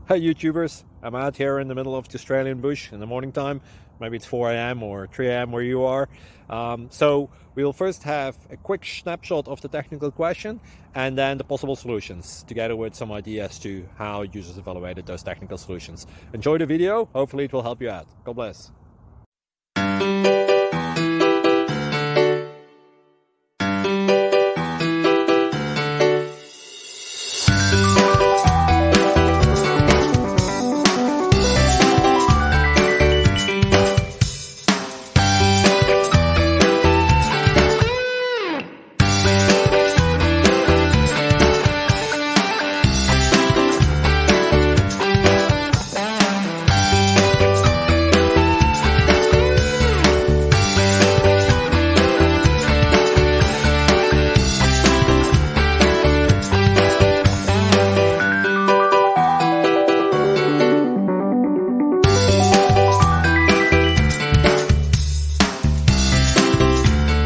Hey YouTubers, I'm out here in the middle of the Australian bush in the morning time. Maybe it's 4 a.m. or 3 a.m. where you are. So we'll first have a quick snapshot of the technical question and then the possible solutions, together with some ideas to how users evaluated those technical solutions. Enjoy the video, hopefully it will help you out. God bless.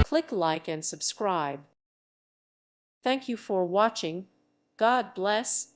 Click like and subscribe. Thank you for watching. God bless.